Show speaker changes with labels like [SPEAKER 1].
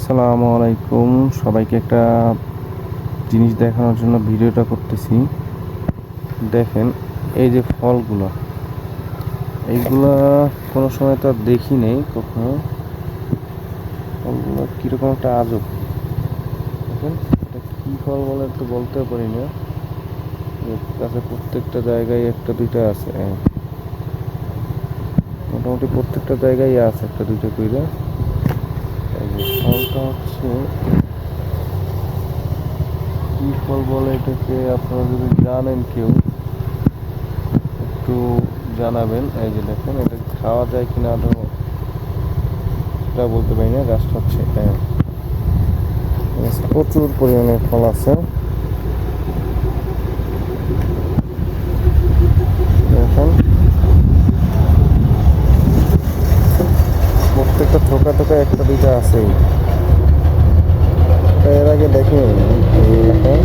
[SPEAKER 1] আসসালামু আলাইকুম। সবাইকে একটা জিনিস দেখানোর জন্য ভিডিওটা করতেছি। দেখেন, এই যে ফলগুলো, এইগুলা কোনো সময় তো আর দেখি নেই কখনো। ফলগুলো কীরকম একটা আজব। দেখেন, এটা কী ফল বলে তো বলতে পারি না। এর কাছে প্রত্যেকটা জায়গায় একটা দুইটা আছে, মোটামুটি প্রত্যেকটা জায়গায় আছে একটা দুইটা কইরা। এই যে ফলটা হচ্ছে, কি ফল বলে এটাকে, আপনারা যদি জানেন কেউ একটু জানাবেন। এই যে দেখেন, এটা খাওয়া যায় কিনা আদৌ এটা বলতে পারি না। গাছটা হচ্ছে প্রচুর পরিমাণে ফল আছে। দেখেন, প্রত্যেকটা থোকা থোকা একটা দুইটা আছেই। এর আগে দেখি দেখেন,